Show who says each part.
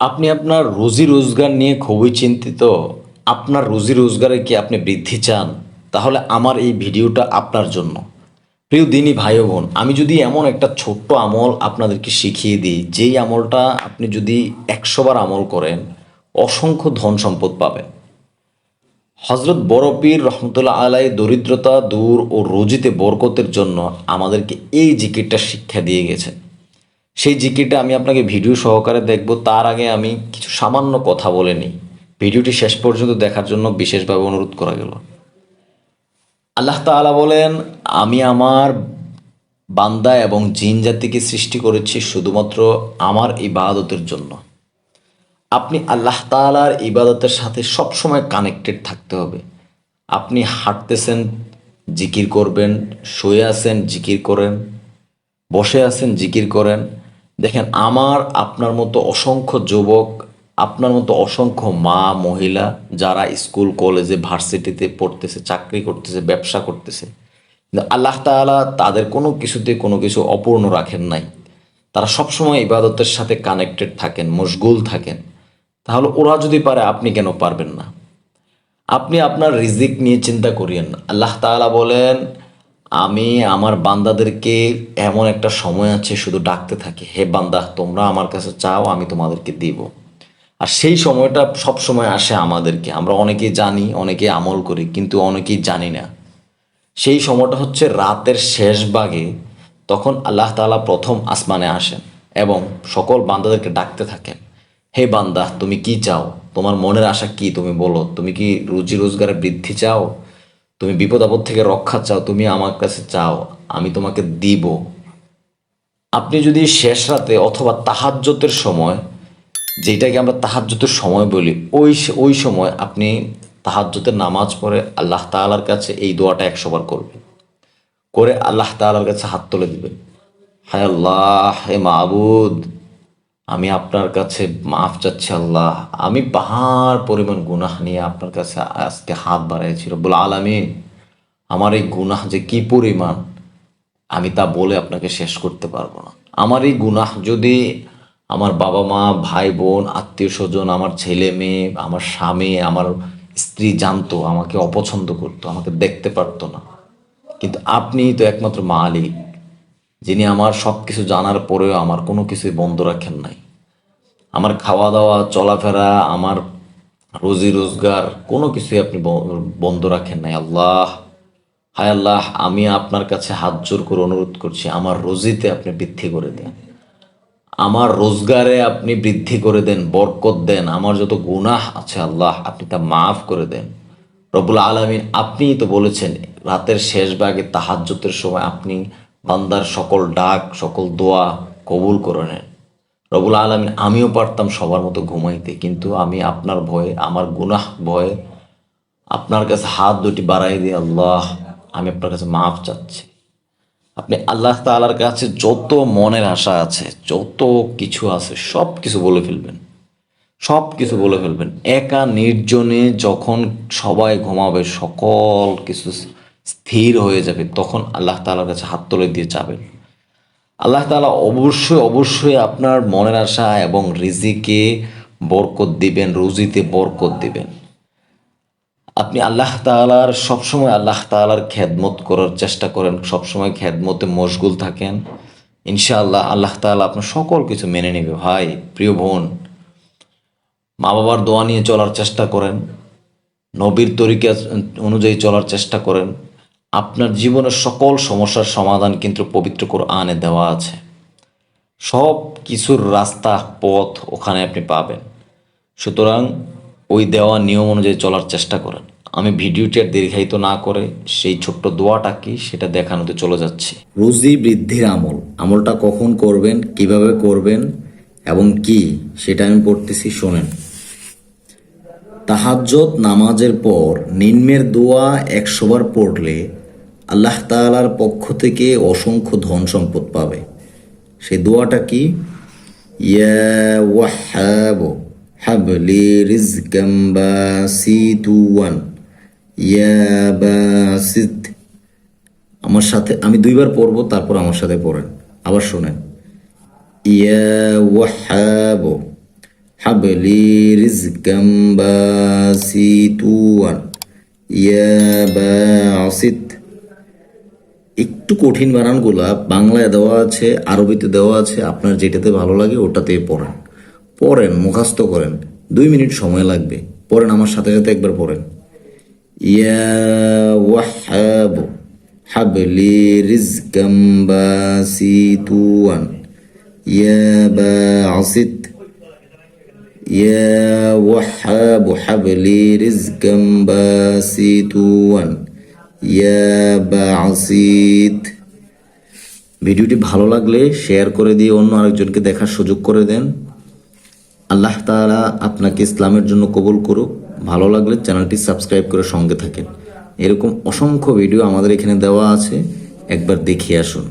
Speaker 1: আপনি আপনার রুজি রোজগার নিয়ে খুবই চিন্তিত। আপনার রুজি রোজগারে কি আপনি বৃদ্ধি চান? তাহলে আমার এই ভিডিওটা আপনার জন্য। প্রিয় দিনী ভাই ও বোন, আমি যদি এমন একটা ছোট্ট আমল আপনাদেরকে শিখিয়ে দিই, যেই আমলটা আপনি যদি 100 বার আমল করেন, অসংখ্য ধন সম্পদ পাবেন। হজরত বড় পীর রহমতুল্লাহ আলাই দরিদ্রতা দূর ও রুজিতে বরকতের জন্য আমাদেরকে এই জিকিরটা শিক্ষা দিয়ে গেছেন। সেই জিকিরটা আমি আপনাকে ভিডিও সহকারে দেখব, তার আগে আমি কিছু সামান্য কথা বলে নিই। ভিডিওটি শেষ পর্যন্ত দেখার জন্য বিশেষভাবে অনুরোধ করা গেল। আল্লাহ তাআলা বলেন, আমি আমার বান্দা এবং জিন জাতিকে সৃষ্টি করেছি শুধুমাত্র আমার ইবাদতের জন্য। আপনি আল্লাহ তাআলার ইবাদতের সাথে সবসময় কানেক্টেড থাকতে হবে। আপনি হাঁটতেছেন, জিকির করবেন; শুয়ে আছেন, জিকির করেন; বসে আছেন, জিকির করেন। দেখেন, আমার আপনার মতো অসংখ্য যুবক, আপনার মতো অসংখ্য মা মহিলা যারা স্কুল কলেজে ভার্সিটিতে পড়তেছে, চাকরি করতেছে, ব্যবসা করতেছে, কিন্তু আল্লাহ তাআলা তাদের কোনো কিছুতে কোনো কিছু অপূর্ণ রাখেন নাই। তারা সবসময় ইবাদতের সাথে কানেক্টেড থাকেন, মশগুল থাকেন। তাহলে ওরা যদি পারে, আপনি কেন পারবেন না? আপনি আপনার রিজিক নিয়ে চিন্তা করিয়েন না। আল্লাহ তাআলা বলেন, আমি আমার বান্দাদেরকে এমন একটা সময় আছে শুধু ডাকতে থাকি, হে বান্দা তোমরা আমার কাছে চাও, আমি তোমাদেরকে দিব। আর সেই সময়টা সব সময় আসে আমাদেরকে। আমরা অনেকেই জানি, অনেকেই আমল করি, কিন্তু অনেকেই জানি না। সেই সময়টা হচ্ছে রাতের শেষ ভাগে। তখন আল্লাহ তাআলা প্রথম আসমানে আসেন এবং সকল বান্দাদেরকে ডাকতে থাকেন, হে বান্দা তুমি কি চাও? তোমার মনের আশা কি? তুমি বলো। তুমি কি রুজি রোজগারে বৃদ্ধি চাও? তুমি বিপদ আপদ থেকে রক্ষা চাও? তুমি আমার কাছে চাও, আমি তোমাকে দিব। আপনি যদি শেষ রাতে অথবা তাহাজ্জুদের সময়, যেটাকে আমরা তাহাজ্জুদের সময় বলি, ওই সময় আপনি তাহাজ্জুদের নামাজ পড়ে আল্লাহ তাআলার কাছে এই দোয়াটা 100 বার করবেন। করে আল্লাহ তাআলার কাছে হাত তুলে দিবেন, হায় আল্লাহ, হে মাবুদ, আমি আপনার কাছে মাফ চাচ্ছি আল্লাহ। আমি পাহাড় পরিমাণ গুনাহ নিয়ে আপনার কাছে আজকে হাত বাড়াইছি রব্বুল আলামিন। আমার এই গুনাহ যে কি পরিমাণ, আমি তা বলে আপনাকে শেষ করতে পারবো না। আমার এই গুনাহ যদি আমার বাবা মা, ভাই বোন, আত্মীয় স্বজন, আমার ছেলে মেয়ে, আমার স্বামী, আমার স্ত্রী জানতো, আমাকে অপছন্দ করতো, আমাকে দেখতে পারতো না, কিন্তু আপনিই তো একমাত্র মালিক, যিনি আমার সব কিছু জানার পরেও আমার কোনো কিছুই বন্ধ রাখেন নাই। আমার খাওয়া দাওয়া, চলাফেরা, আমার রুজি রোজগার কোনো কিছুই আপনি বন্ধ রাখেন নাই আল্লাহ। হায় আল্লাহ, আমি আপনার কাছে হাত জোর করে অনুরোধ করছি, আমার রুজিতে আপনি বৃদ্ধি করে দেন, আমার রোজগারে আপনি বৃদ্ধি করে দেন, বরকত দেন। আমার যত গুনাহ আছে আল্লাহ, আপনি তা মাফ করে দেন রব্বুল আলামিন। আপনিই তো বলেছেন রাতের শেষ ভাগে তাহাজ্জুদের সময় আপনি বান্দার সকল ডাক, সকল দোয়া কবুল করে নেন রব্বুল আলামিন। আমিও পারতাম সবার মতো ঘুমাইতে, কিন্তু আমি আপনার ভয়ে, আমার গুনাহ ভয়ে আপনার কাছে হাত দুটি বাড়াই দিয়ে আল্লাহ, আমি আপনার কাছে মাফ চাচ্ছি। আপনি আল্লাহ তাআলার কাছে যত মনের আশা আছে, যত কিছু আছে, সব কিছু বলে ফেলবেন, সব কিছু বলে ফেলবেন। একা নির্জনে যখন সবাই ঘুমাবে, সকল কিছু স্থির হয়ে যাবে, তখন আল্লাহ তাআলার কাছে হাত তুলে দিয়ে যাবেন। আল্লাহ তাআলা অবশ্যই অবশ্যই আপনার মনের আশা এবং রিজিকে বরকত দিবেন, রুজিতে বরকত দিবেন। আপনি আল্লাহ তাআলার সবসময় আল্লাহ তাআলার খেদমত করার চেষ্টা করেন, সবসময় খেদমতে মশগুল থাকেন। ইনশাআল্লাহ আল্লাহ তাআলা আপনার সকল কিছু মেনে নেবে। ভাই, প্রিয় বোন, মা বাবার দোয়া নিয়ে চলার চেষ্টা করেন, নবীর তরিকা অনুযায়ী চলার চেষ্টা করেন। আপনার জীবনের সকল সমস্যার সমাধান কিন্তু পবিত্র কোরআনে দেওয়া আছে। সব কিছুর রাস্তা, পথ ওখানে আপনি পাবেন। সুতরাং ওই দেওয়া নিয়ম অনুযায়ী চলার চেষ্টা করেন। আমি ভিডিওটি আর দীর্ঘায়িত না করে সেই ছোট্ট দোয়াটা কি সেটা দেখানোতে চলে যাচ্ছি। রুজি বৃদ্ধির আমল, আমলটা কখন করবেন, কিভাবে করবেন এবং কি, সেটা আমি পড়তেছি, শোনেন। তাহাজ্জুদ নামাজের পর নিম্নের দোয়া 100 বার পড়লে আল্লাহ তাআলার পক্ষ থেকে অসংখ্য ধন সম্পদ পাবে। সেই দোয়াটা কি? ইয়া ওয়াহ্হাব হাবলি রিজকাম বাসিতুয়ান, ইয়া বাসিত। আমার সাথে আমি 2 বার পড়বো, তারপর আমার সাথে পড়েন। আবার শোনেন। ইয়া ওয়াহ্হাব হাবলি রিজকাম বাসিতুয়ান ইয়া বাসিত। একটু কঠিন বানানগুলা বাংলায় দেওয়া আছে, আরবিতে দেওয়া আছে, আপনার যেটাতে ভালো লাগে ওটাতে পড়েন। পড়েন, মুখস্থ করেন, 2 মিনিট সময় লাগবে। পড়েন, আমার সাথে সাথে একবার পড়েন। ইয়া ওয়াহাব হাবলি রিজকাম বাসিতুয়ান ইয়া বাসিত ইয়া ওয়াহাব হাবলি রিজকাম বাসিতুয়ান ইয়া বাসিত। ভিডিওটি ভালো লাগলে শেয়ার করে দিয়ে অন্য আরেকজনকে দেখার সুযোগ করে দেন। আল্লাহ তাআলা আপনাকে ইসলামের জন্য কবুল করুক। ভালো লাগলে চ্যানেলটি সাবস্ক্রাইব করে সঙ্গে থাকেন। এরকম অসংখ্য ভিডিও আমাদের এখানে দেওয়া আছে, একবার দেখে আসুন।